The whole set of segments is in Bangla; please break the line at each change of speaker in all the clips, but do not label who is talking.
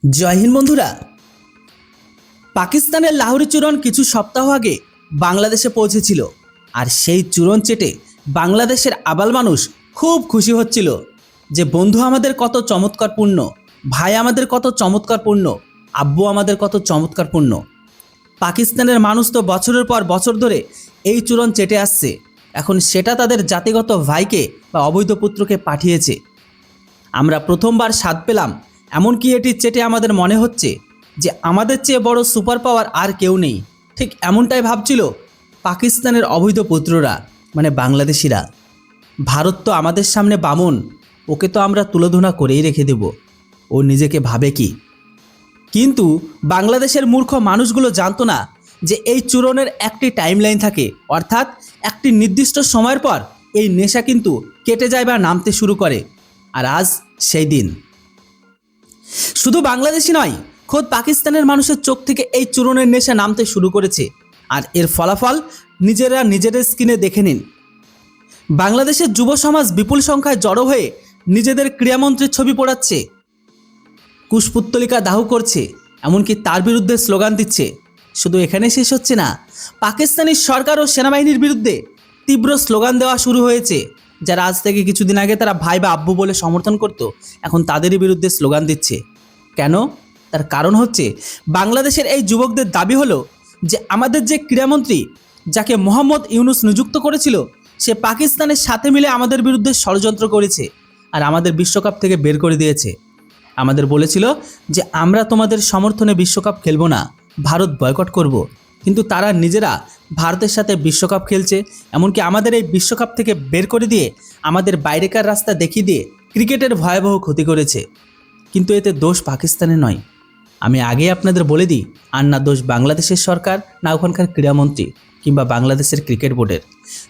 জয় হিন্দ বন্ধুরা। পাকিস্তানের লাহোরি চূড়ন কিছু সপ্তাহ আগে বাংলাদেশে পৌঁছেছিল, আর সেই চূড়ন চেটে বাংলাদেশের আবাল মানুষ খুব খুশি হচ্ছিল যে বন্ধু আমাদের কত চমৎকারপূর্ণ, ভাই আমাদের কত চমৎকারপূর্ণ, আব্বু আমাদের কত চমৎকারপূর্ণ। পাকিস্তানের মানুষ তো বছরের পর বছর ধরে এই চূড়ন চেটে আসছে, এখন সেটা তাদের জাতিগত ভাইকে বা অবৈধ পুত্রকে পাঠিয়েছে। আমরা প্রথমবার স্বাদ পেলাম, এমনকি এটি চেটে আমাদের মনে হচ্ছে যে আমাদের চেয়ে বড় সুপার পাওয়ার আর কেউ নেই। ঠিক এমনটাই ভাবছিল পাকিস্তানের অবৈধ পুত্ররা, মানে বাংলাদেশিরা। ভারত তো আমাদের সামনে বামন, ওকে তো আমরা তুলোধনা করেই রেখে দেব, ও নিজেকে ভাবে কি। কিন্তু বাংলাদেশের মূর্খ মানুষগুলো জানতো না যে এই চূড়নের একটি টাইমলাইন থাকে, অর্থাৎ একটি নির্দিষ্ট সময়ের পর এই নেশা কিন্তু কেটে যায় বা নামতে শুরু করে। আর আজ সেই দিন। শুধু বাংলাদেশি নয়, খোদ পাকিস্তানের মানুষের চোখ থেকে এই চূড়নের নেশা নামতে শুরু করেছে, আর এর ফলাফল নিজেরা নিজেদের স্ক্রিনে দেখে নিন। বাংলাদেশের যুব সমাজ বিপুল সংখ্যায় জড়ো হয়ে নিজেদের ক্রীড়ামন্ত্রীর ছবি পোড়াচ্ছে, কুশপুত্তলিকা দাহ করছে, এমনকি তার বিরুদ্ধে স্লোগান দিচ্ছে। শুধু এখানে শেষ হচ্ছে না, পাকিস্তানি সরকার ও সেনাবাহিনীর বিরুদ্ধে তীব্র স্লোগান দেওয়া শুরু হয়েছে। যারা আজ থেকে কিছুদিন আগে তারা ভাই বা আব্বু বলে সমর্থন করত, এখন তাদেরই বিরুদ্ধে স্লোগান দিচ্ছে। কেন? তার কারণ হচ্ছে বাংলাদেশের এই যুবকদের দাবি হলো যে আমাদের যে ক্রীড়ামন্ত্রী, যাকে মোহাম্মদ ইউনুস নিযুক্ত করেছিল, সে পাকিস্তানের সাথে মিলে আমাদের বিরুদ্ধে ষড়যন্ত্র করেছে আর আমাদের বিশ্বকাপ থেকে বের করে দিয়েছে। আমাদের বলেছিল যে আমরা তোমাদের সমর্থনে বিশ্বকাপ খেলবো না, ভারত বয়কট করব। কিন্তু তারা নিজেরা ভারতের সাথে বিশ্বকাপ খেলছে, এমনকি আমাদের এই বিশ্বকাপ থেকে বের করে দিয়ে আমাদের বাইরেকার রাস্তা দেখিয়ে দিয়ে ক্রিকেটের ভয়াবহ ক্ষতি করেছে। কিন্তু এতে দোষ পাকিস্তানের নয়, আমি আগেই আপনাদের বলে দিই। আর না দোষ বাংলাদেশের সরকার, না ওখানকার ক্রীড়ামন্ত্রী কিংবা বাংলাদেশের ক্রিকেট বোর্ডের।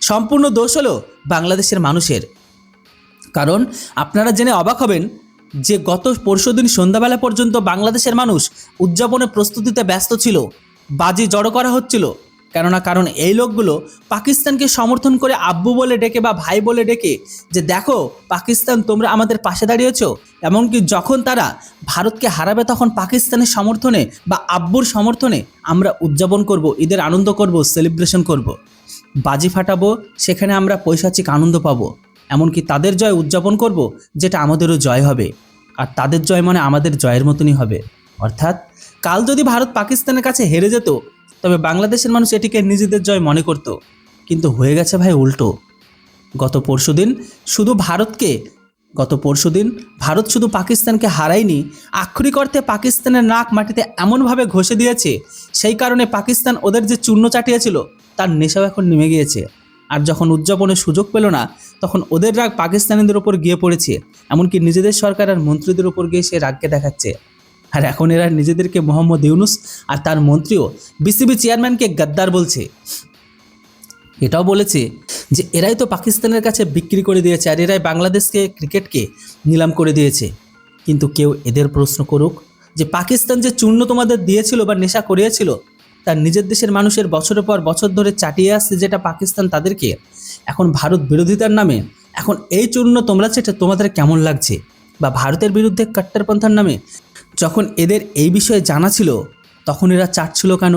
সম্পূর্ণ দোষ হলো বাংলাদেশের মানুষের। কারণ আপনারা জেনে অবাক হবেন যে গত পরশুদিন সন্ধ্যাবেলা পর্যন্ত বাংলাদেশের মানুষ উদযাপনের প্রস্তুতিতে ব্যস্ত ছিল, বাজি জড়ো করা হচ্ছিল। কারণ এই লোকগুলো পাকিস্তানকে সমর্থন করে আব্বু বলে ডেকে বা ভাই বলে ডেকে যে দেখো পাকিস্তান তোমরা আমাদের পাশে দাঁড়িয়েছো। এমনকি যখন তারা ভারতকে হারাবে তখন পাকিস্তানের সমর্থনে বা আব্বুর সমর্থনে আমরা উদযাপন করব, ঈদের আনন্দ করব, সেলিব্রেশন করব, বাজি ফাটাবো, সেখানে আমরা পৈশাচিক আনন্দ পাবো। এমনকি তাদের জয় উদযাপন করব, যেটা আমাদেরও জয় হবে। আর তাদের জয় মানে আমাদের জয়ের মতনই হবে। অর্থাৎ কাল যদি ভারত পাকিস্তানের কাছে হেরে যেত, তবে বাংলাদেশের মানুষ এটিকে নিজেদের জয় মনে করত। কিন্তু হয়ে গেছে ভাই উল্টো। গত পরশুদিন ভারত শুধু পাকিস্তানকে হারায়নি, আক্ষরিক অর্থে পাকিস্তানের নাক মাটিতে এমনভাবে ঘষে দিয়েছে, সেই কারণে পাকিস্তান ওদের যে চূর্ণ চাটিয়েছিল তার নেশাও এখন নেমে গিয়েছে। আর যখন উদযাপনের সুযোগ পেল না, তখন ওদের রাগ পাকিস্তানিদের ওপর গিয়ে পড়েছে, এমনকি নিজেদের সরকার আর মন্ত্রীদের ওপর গিয়ে সে রাগকে দেখাচ্ছে। আর এখন এরা নিজেদেরকে মোহাম্মদ ইউনুস আর তার মন্ত্রীও বিসিবি চেয়ারম্যানকে গাদ্দার বলছে। এটাও বলেছে যে এরাই তো পাকিস্তানের কাছে বিক্রি করে দিয়েছে, আর এরাই বাংলাদেশকে ক্রিকেটকে নিলাম করে দিয়েছে। কিন্তু কেউ এদের প্রশ্ন করুক যে পাকিস্তান যে চূর্ণ তোমাদের দিয়েছিল বা নেশা করিয়েছিল, তার নিজের দেশের মানুষের বছরের পর বছর ধরে চাটিয়ে আসছে যেটা পাকিস্তান তাদেরকে, এখন ভারত বিরোধিতার নামে এখন এই চূর্ণ তোমরা চেটে তোমাদের কেমন লাগছে? বা ভারতের বিরুদ্ধে কট্টরপন্থার নামে যখন এদের এই বিষয়ে জানা ছিল, তখন এরা চাটছিল কেন?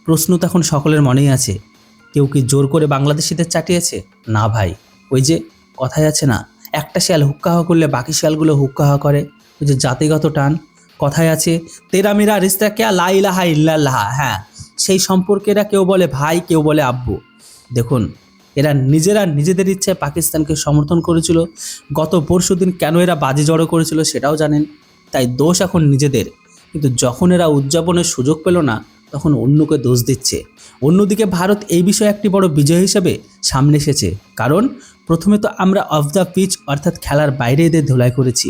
প্রশ্ন তখন সকলের মনেই আছে। কেউ কি জোর করে বাংলাদেশিদের চাটিয়েছে? না ভাই, ওই যে কথাই আছে না, একটা শিয়াল হুক্কা হওয়া করলে বাকি শিয়ালগুলো হুক্কা হওয়া করে। ওই যে জাতিগত টান, কথায় আছে তেরা মেরা রিস্তা ক্যা লা ইলাহা ইল্লাল্লাহ। হ্যাঁ, সেই সম্পর্কেরা কেউ বলে ভাই, কেউ বলে আব্বু। দেখুন, এরা নিজেরা নিজেদের ইচ্ছায় পাকিস্তানকে সমর্থন করেছিল। গত পরশুদিন কেন এরা বাজি জড়ো করেছিল সেটাও জানেন, তাই দোষ এখন নিজেদের। কিন্তু যখন এরা উদযাপনের সুযোগ পেল না, তখন অন্যকে দোষ দিচ্ছে। অন্যদিকে ভারত এই বিষয়ে একটি বড় বিজয় হিসেবে সামনে এসেছে। কারণ প্রথমে তো আমরা অফ দ্য পিচ অর্থাৎ খেলার বাইরে এদের ধুলাই করেছি,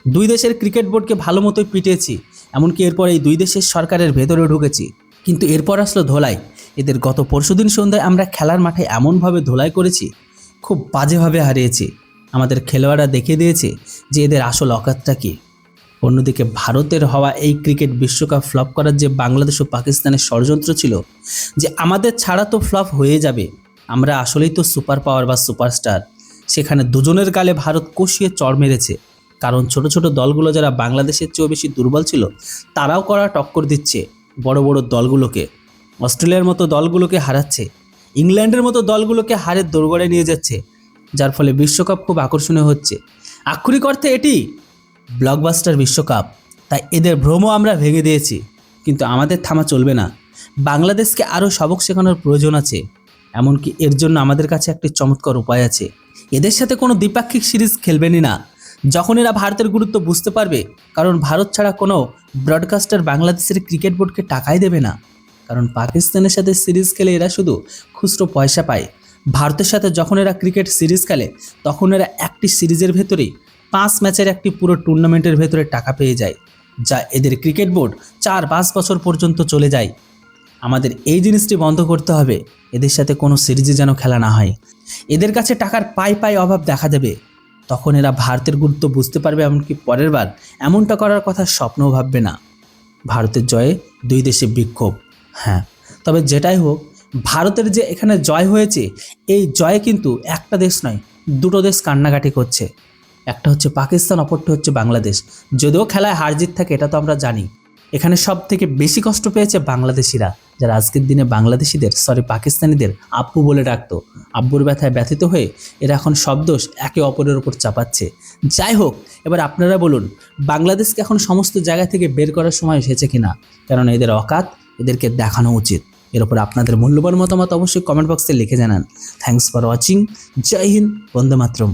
দুই দেশের ক্রিকেট বোর্ডকে ভালো মতোই পিটিয়েছি, এমনকি এরপর এই দুই দেশের সরকারের ভেতরে ঢুকেছি। কিন্তু এরপর আসলো ধোলাই। এদের গত পরশুদিন সন্ধ্যায় আমরা খেলার মাঠে এমনভাবে ধোলাই করেছি, খুব বাজেভাবে হারিয়েছি। আমাদের খেলোয়াড়রা দেখিয়ে দিয়েছে যে এদের আসল অকাতটা কী। অন্যদিকে ভারতের হওয়া এই ক্রিকেট বিশ্বকাপ ফ্লপ করার যে বাংলাদেশ ও পাকিস্তানের ষড়যন্ত্র ছিল যে আমাদের ছাড়া তো ফ্লপ হয়ে যাবে, আমরা আসলেই তো সুপার পাওয়ার বা সুপারস্টার, সেখানে দুজনের গালে ভারত কষিয়ে চড় মেরেছে। কারণ ছোট ছোট দলগুলো যারা বাংলাদেশের চেয়েও বেশি দুর্বল ছিল তারাও কড়া টক্কর দিচ্ছে বড় বড় দলগুলোকে। অস্ট্রেলিয়ার মতো দলগুলোকে হারাচ্ছে, ইংল্যান্ডের মতো দলগুলোকে হারের দোরগোড়ায় নিয়ে যাচ্ছে, যার ফলে বিশ্বকাপ খুব আকর্ষণীয় হচ্ছে। আক্ষরিক অর্থে এটি ব্লকবাস্টার বিশ্বকাপ। তাই এদের ভ্রমও আমরা ভেঙে দিয়েছি, কিন্তু আমাদের থামা চলবে না। বাংলাদেশকে আরও সবক শেখানোর প্রয়োজন আছে। এমনকি এর জন্য আমাদের কাছে একটি চমৎকার উপায় আছে। এদের সাথে কোনো দ্বিপাক্ষিক সিরিজ খেলবেনই না যখন এরা ভারতের গুরুত্ব বুঝতে পারবে, কারণ ভারত ছাড়া কোনো ব্রডকাস্টার বাংলাদেশের ক্রিকেট বোর্ডকে টাকাই দেবে না। কারণ পাকিস্তানের সাথে সিরিজ খেলে এরা শুধু খুচরো পয়সা পায়। ভারতের সাথে যখন এরা ক্রিকেট সিরিজ খেলে তখন এরা একটি সিরিজের ভেতরেই 5 ম্যাচের একটি পুরো টুর্নামেন্টের ভেতরে টাকা পেয়ে যায়, যা এদের ক্রিকেট বোর্ড 4-5 বছর পর্যন্ত চলে যায়। আমাদের এই জিনিসটি বন্ধ করতে হবে, এদের সাথে কোনো সিরিজে যেন খেলা না হয়। এদের কাছে টাকার পাই অভাব দেখা দেবে, তখন এরা ভারতের গুরুত্ব বুঝতে পারবে, এমনকি পরের বার এমনটা করার কথা স্বপ্নও ভাববে না। ভারতের জয়ে 2 দেশে বিক্ষোভ। হ্যাঁ, তবে যেটাই হোক, ভারতের যে এখানে জয় হয়েছে, এই জয়ে কিন্তু একটা দেশ নয়, 2টো দেশ কান্নাকাটি করছে। একটা হচ্ছে পাকিস্তান, অপরটা হচ্ছে বাংলাদেশ। যদিও খেলায় হার জিত থাকে, এটা তো আমরা জানি। এখানে সব থেকে বেশি কষ্ট পেয়েছে বাংলাদেশিরা, যারা আজকের দিনে পাকিস্তানিদের আব্বু বলে ডাকতো। আব্বুর ব্যথায় ব্যথিত হয়ে এরা এখন সব দোষ একে অপরের উপর চাপাচ্ছে। যাই হোক, এবার আপনারা বলুন, বাংলাদেশকে এখন সমস্ত জায়গা থেকে বের করার সময় এসেছে কিনা? কারণ এদের অকাত, এদেরকে দেখানো উচিত। এর উপর আপনাদের মূল্যবান মতামত অবশ্যই কমেন্ট বক্সে লিখে জানান। Thanks for watching. জয় হিন্দ, বন্দে মাতরম।